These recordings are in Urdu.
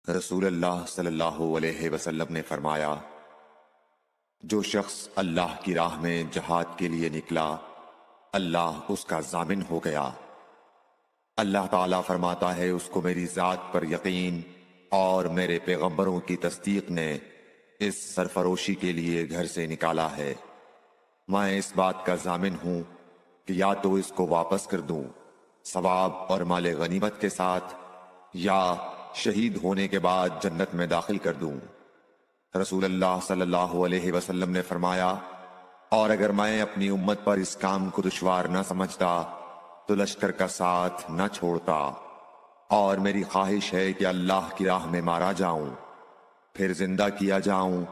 رسول اللہ صلی اللہ علیہ وسلم نے فرمایا، جو شخص اللہ کی راہ میں جہاد کے لیے نکلا، اللہ اس کا ضامن ہو گیا۔ اللہ تعالیٰ فرماتا ہے، اس کو میری ذات پر یقین اور میرے پیغمبروں کی تصدیق نے اس سرفروشی کے لیے گھر سے نکالا ہے۔ میں اس بات کا ضامن ہوں کہ یا تو اس کو واپس کر دوں ثواب اور مال غنیمت کے ساتھ، یا شہید ہونے کے بعد جنت میں داخل کر دوں۔ رسول اللہ صلی اللہ علیہ وسلم نے فرمایا، اور اگر میں اپنی امت پر اس کام کو دشوار نہ سمجھتا تو لشکر کا ساتھ نہ چھوڑتا، اور میری خواہش ہے کہ اللہ کی راہ میں مارا جاؤں، پھر زندہ کیا جاؤں،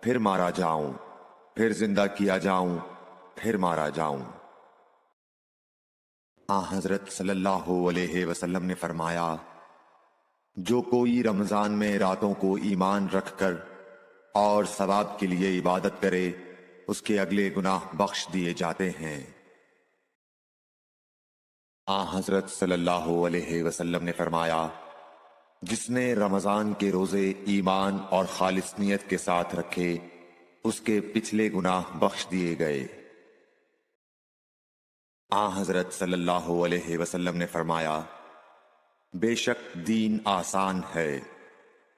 پھر مارا جاؤں، پھر زندہ کیا جاؤں، پھر مارا جاؤں۔ حضرت صلی اللہ علیہ وسلم نے فرمایا، جو کوئی رمضان میں راتوں کو ایمان رکھ کر اور ثواب کے لیے عبادت کرے، اس کے اگلے گناہ بخش دیے جاتے ہیں۔ حضرت صلی اللہ علیہ وسلم نے فرمایا، جس نے رمضان کے روزے ایمان اور خالص نیت کے ساتھ رکھے، اس کے پچھلے گناہ بخش دیے گئے۔ حضرت صلی اللہ علیہ وسلم نے فرمایا، بے شک دین آسان ہے،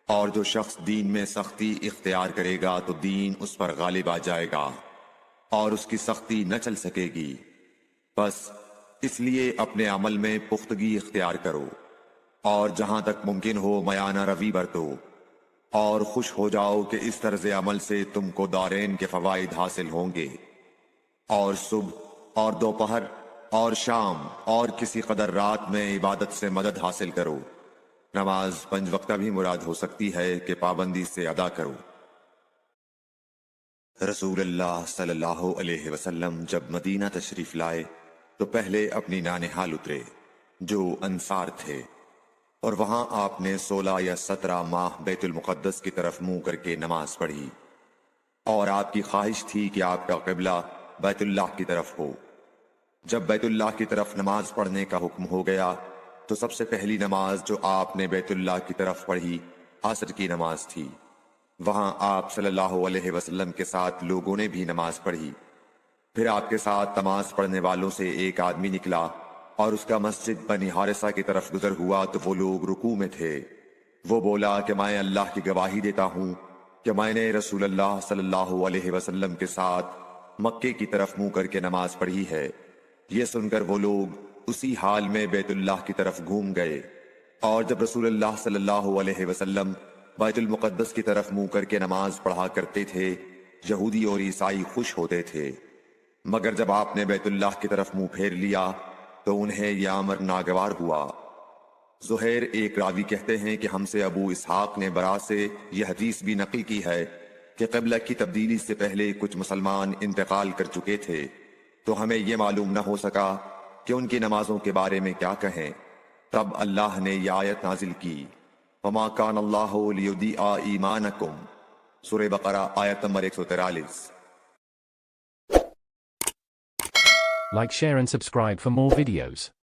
اور جو شخص دین میں سختی اختیار کرے گا تو دین اس پر غالب آ جائے گا اور اس کی سختی نہ چل سکے گی۔ بس اس لیے اپنے عمل میں پختگی اختیار کرو، اور جہاں تک ممکن ہو میانہ روی برتو، اور خوش ہو جاؤ کہ اس طرز عمل سے تم کو دارین کے فوائد حاصل ہوں گے، اور صبح اور دوپہر اور شام اور کسی قدر رات میں عبادت سے مدد حاصل کرو۔ نماز 5 وقتہ بھی مراد ہو سکتی ہے کہ پابندی سے ادا کرو۔ رسول اللہ صلی اللہ علیہ وسلم جب مدینہ تشریف لائے تو پہلے اپنی نانہال اترے جو انصار تھے، اور وہاں آپ نے 16 یا 17 ماہ بیت المقدس کی طرف منہ کر کے نماز پڑھی، اور آپ کی خواہش تھی کہ آپ کا قبلہ بیت اللہ کی طرف ہو۔ جب بیت اللہ کی طرف نماز پڑھنے کا حکم ہو گیا تو سب سے پہلی نماز جو آپ نے بیت اللہ کی طرف پڑھی عصر کی نماز تھی۔ وہاں آپ صلی اللہ علیہ وسلم کے ساتھ لوگوں نے بھی نماز پڑھی۔ پھر آپ کے ساتھ نماز پڑھنے والوں سے ایک آدمی نکلا اور اس کا مسجد بنی حارثہ کی طرف گزر ہوا تو وہ لوگ رکوع میں تھے۔ وہ بولا کہ میں اللہ کی گواہی دیتا ہوں کہ میں نے رسول اللہ صلی اللہ علیہ وسلم کے ساتھ مکے کی طرف منہ کر کے نماز پڑھی ہے۔ یہ سن کر وہ لوگ اسی حال میں بیت اللہ کی طرف گھوم گئے، اور جب رسول اللہ صلی اللہ علیہ وسلم بیت المقدس کی طرف منہ کر کے نماز پڑھا کرتے تھے، یہودی اور عیسائی خوش ہوتے تھے، مگر جب آپ نے بیت اللہ کی طرف منہ پھیر لیا تو انہیں یہ امر ناگوار ہوا۔ زہیر ایک راوی کہتے ہیں کہ ہم سے ابو اسحاق نے برا سے یہ حدیث بھی نقل کی ہے کہ قبلہ کی تبدیلی سے پہلے کچھ مسلمان انتقال کر چکے تھے، تو ہمیں یہ معلوم نہ ہو سکا کہ ان کی نمازوں کے بارے میں کیا کہیں۔ تب اللہ نے یہ آیت نازل کی، وَمَا كَانَ اللَّهُ لِيُضِيعَ إِيمَانَكُمْ، سورہ بقرہ آیت number 143۔ Like, share and subscribe for more videos.